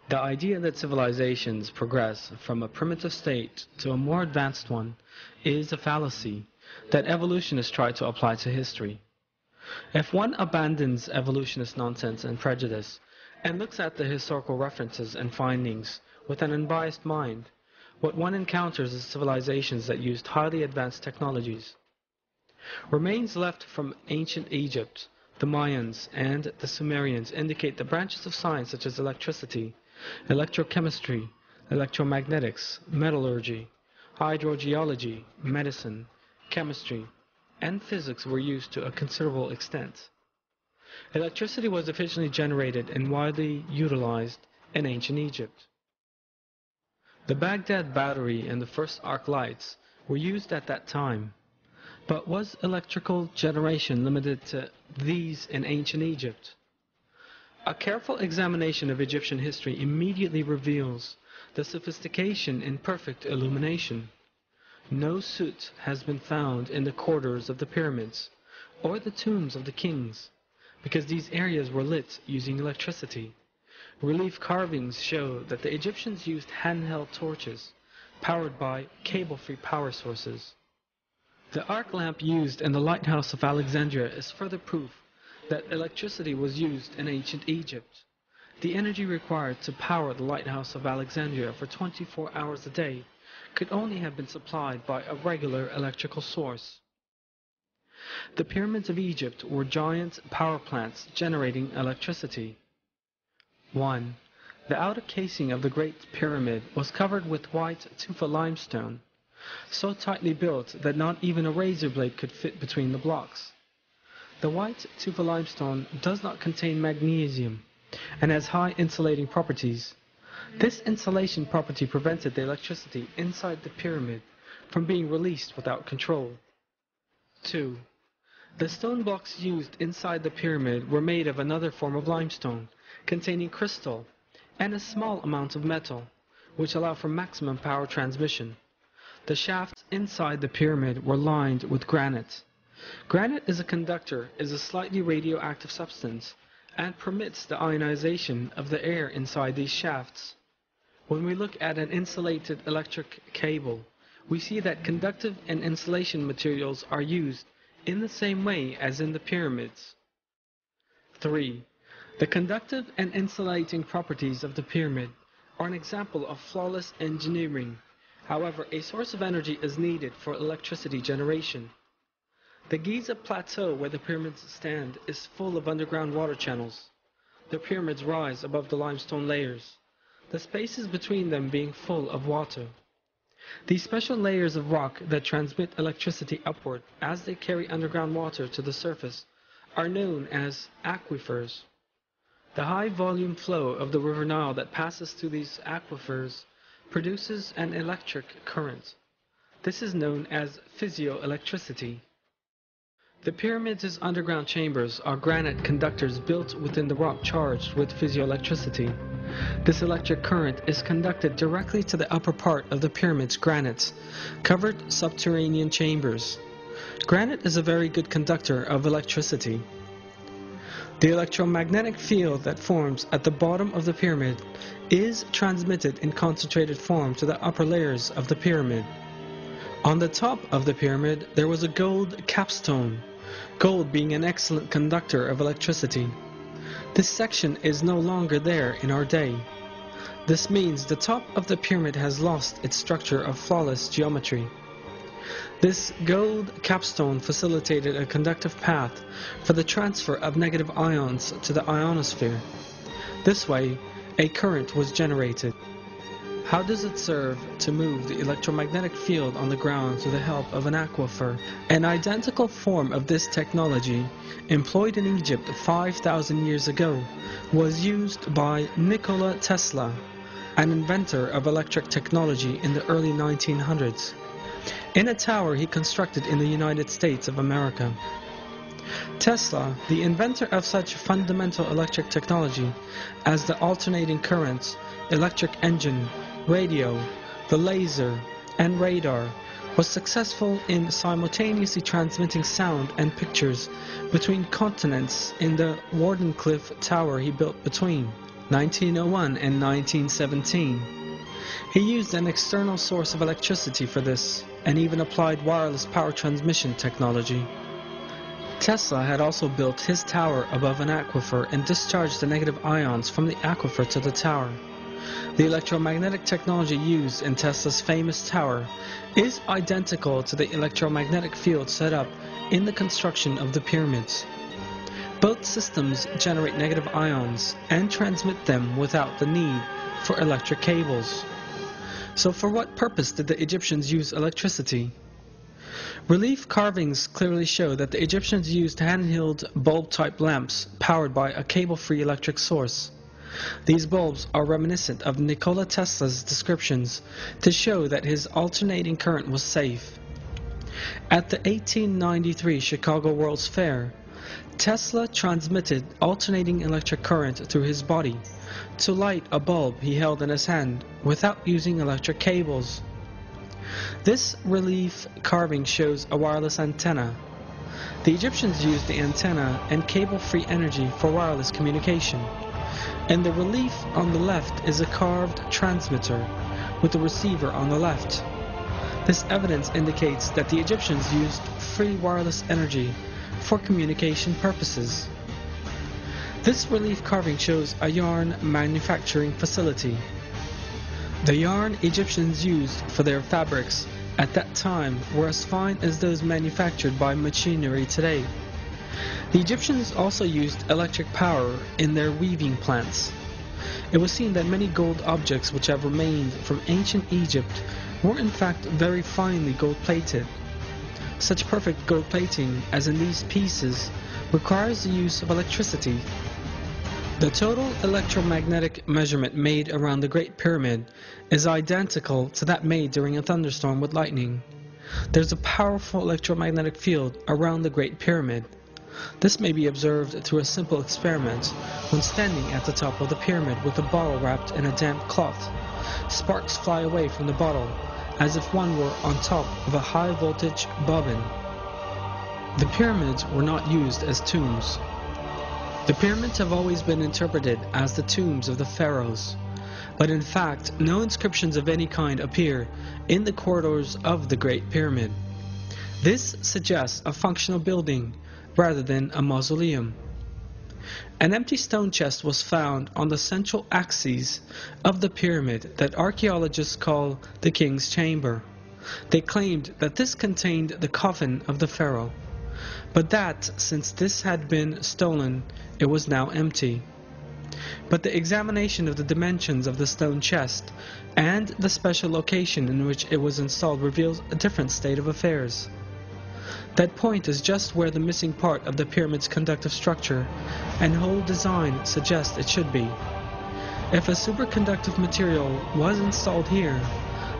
The idea that civilizations progress from a primitive state to a more advanced one is a fallacy that evolutionists try to apply to history. If one abandons evolutionist nonsense and prejudice and looks at the historical references and findings with an unbiased mind, what one encounters is civilizations that used highly advanced technologies. Remains left from ancient Egypt, the Mayans, and the Sumerians indicate the branches of science such as electricity, electrochemistry, electromagnetics, metallurgy, hydrogeology, medicine, chemistry, and physics were used to a considerable extent. Electricity was efficiently generated and widely utilized in ancient Egypt. The Baghdad battery and the first arc lights were used at that time. But was electrical generation limited to these in ancient Egypt? A careful examination of Egyptian history immediately reveals the sophistication in perfect illumination. No soot has been found in the corridors of the pyramids or the tombs of the kings, because these areas were lit using electricity. Relief carvings show that the Egyptians used handheld torches powered by cable-free power sources. The arc lamp used in the lighthouse of Alexandria is further proof that electricity was used in ancient Egypt. The energy required to power the lighthouse of Alexandria for 24 hours a day could only have been supplied by a regular electrical source. The pyramids of Egypt were giant power plants generating electricity. 1. The outer casing of the Great Pyramid was covered with white tufa limestone, so tightly built that not even a razor blade could fit between the blocks. The white tufa limestone does not contain magnesium and has high insulating properties. This insulation property prevented the electricity inside the pyramid from being released without control. 2. The stone blocks used inside the pyramid were made of another form of limestone, containing crystal and a small amount of metal, which allow for maximum power transmission. The shafts inside the pyramid were lined with granite. Granite is a slightly radioactive substance and permits the ionization of the air inside these shafts. When we look at an insulated electric cable, we see that conductive and insulation materials are used in the same way as in the pyramids. 3. The conductive and insulating properties of the pyramid are an example of flawless engineering. However, a source of energy is needed for electricity generation. The Giza plateau where the pyramids stand is full of underground water channels. The pyramids rise above the limestone layers, the spaces between them being full of water. These special layers of rock that transmit electricity upward as they carry underground water to the surface are known as aquifers. The high volume flow of the River Nile that passes through these aquifers produces an electric current. This is known as physioelectricity. The pyramids' underground chambers are granite conductors built within the rock charged with physioelectricity. This electric current is conducted directly to the upper part of the pyramid's granite, covered subterranean chambers. Granite is a very good conductor of electricity. The electromagnetic field that forms at the bottom of the pyramid is transmitted in concentrated form to the upper layers of the pyramid. On the top of the pyramid there was a gold capstone, gold being an excellent conductor of electricity. This section is no longer there in our day. This means the top of the pyramid has lost its structure of flawless geometry. This gold capstone facilitated a conductive path for the transfer of negative ions to the ionosphere. This way, a current was generated. How does it serve to move the electromagnetic field on the ground through the help of an aquifer? An identical form of this technology, employed in Egypt 5,000 years ago, was used by Nikola Tesla, an inventor of electric technology in the early 1900s. In a tower he constructed in the United States of America. Tesla, the inventor of such fundamental electric technology as the alternating current, electric engine, radio, the laser, and radar, was successful in simultaneously transmitting sound and pictures between continents in the Wardenclyffe Tower he built between. 1901 and 1917. He used an external source of electricity for this, and even applied wireless power transmission technology. Tesla had also built his tower above an aquifer and discharged the negative ions from the aquifer to the tower. The electromagnetic technology used in Tesla's famous tower is identical to the electromagnetic field set up in the construction of the pyramids. Both systems generate negative ions and transmit them without the need for electric cables. So for what purpose did the Egyptians use electricity? Relief carvings clearly show that the Egyptians used handheld bulb-type lamps powered by a cable-free electric source. These bulbs are reminiscent of Nikola Tesla's descriptions to show that his alternating current was safe. At the 1893 Chicago World's Fair, Tesla transmitted alternating electric current through his body to light a bulb he held in his hand without using electric cables. This relief carving shows a wireless antenna. The Egyptians used the antenna and cable-free energy for wireless communication. And the relief on the left is a carved transmitter with the receiver on the left. This evidence indicates that the Egyptians used free wireless energy for communication purposes. This relief carving shows a yarn manufacturing facility. The yarn Egyptians used for their fabrics at that time were as fine as those manufactured by machinery today. The Egyptians also used electric power in their weaving plants. It was seen that many gold objects which have remained from ancient Egypt were in fact very finely gold-plated. Such perfect gold plating as in these pieces requires the use of electricity. The total electromagnetic measurement made around the Great Pyramid is identical to that made during a thunderstorm with lightning. There's a powerful electromagnetic field around the Great Pyramid. This may be observed through a simple experiment when standing at the top of the pyramid with a bottle wrapped in a damp cloth. Sparks fly away from the bottle as if one were on top of a high-voltage bobbin. The pyramids were not used as tombs. The pyramids have always been interpreted as the tombs of the pharaohs, but in fact no inscriptions of any kind appear in the corridors of the Great Pyramid. This suggests a functional building rather than a mausoleum. An empty stone chest was found on the central axis of the pyramid that archaeologists call the King's Chamber. They claimed that this contained the coffin of the pharaoh, but that since this had been stolen, it was now empty. But the examination of the dimensions of the stone chest and the special location in which it was installed reveals a different state of affairs. That point is just where the missing part of the pyramid's conductive structure and whole design suggests it should be. If a superconductive material was installed here,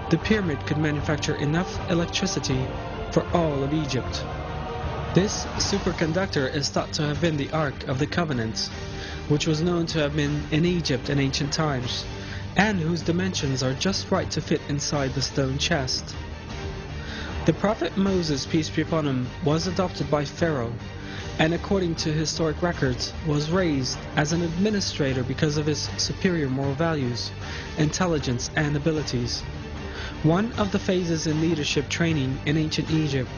the pyramid could manufacture enough electricity for all of Egypt. This superconductor is thought to have been the Ark of the Covenant, which was known to have been in Egypt in ancient times, and whose dimensions are just right to fit inside the stone chest. The prophet Moses, peace be upon him, was adopted by Pharaoh, and according to historic records, was raised as an administrator because of his superior moral values, intelligence, and abilities. One of the phases in leadership training in ancient Egypt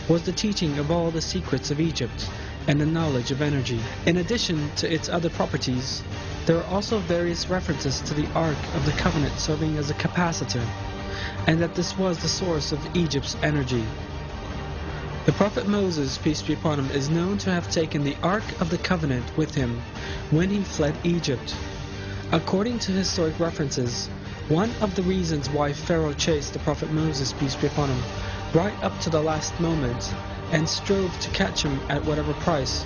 was the teaching of all the secrets of Egypt and the knowledge of energy. In addition to its other properties, there are also various references to the Ark of the Covenant serving as a capacitor, and that this was the source of Egypt's energy. The prophet Moses, peace be upon him, is known to have taken the Ark of the Covenant with him when he fled Egypt. According to historic references, one of the reasons why Pharaoh chased the prophet Moses, peace be upon him, right up to the last moment, and strove to catch him at whatever price,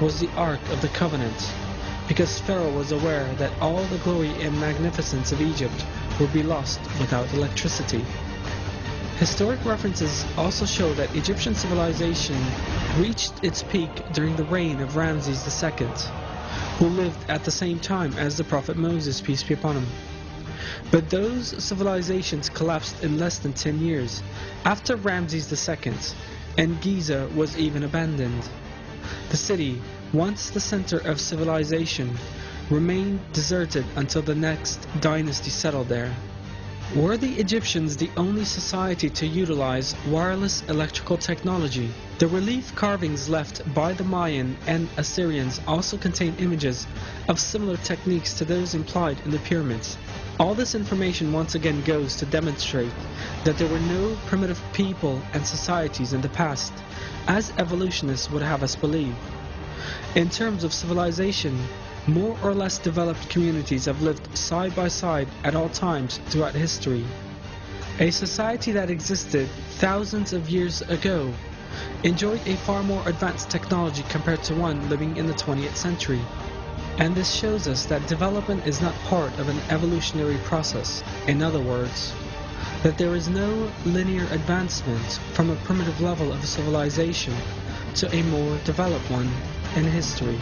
was the Ark of the Covenant, because Pharaoh was aware that all the glory and magnificence of Egypt would be lost without electricity. Historic references also show that Egyptian civilization reached its peak during the reign of Ramses II, who lived at the same time as the prophet Moses, peace be upon him. But those civilizations collapsed in less than 10 years after Ramses II, and Giza was even abandoned. The city, once the center of civilization, remained deserted until the next dynasty settled there. Were the Egyptians the only society to utilize wireless electrical technology? The relief carvings left by the Mayan and Assyrians also contain images of similar techniques to those implied in the pyramids. All this information once again goes to demonstrate that there were no primitive people and societies in the past, as evolutionists would have us believe. In terms of civilization, more or less developed communities have lived side by side at all times throughout history. A society that existed thousands of years ago enjoyed a far more advanced technology compared to one living in the 20th century. And this shows us that development is not part of an evolutionary process. In other words, that there is no linear advancement from a primitive level of civilization to a more developed one in history.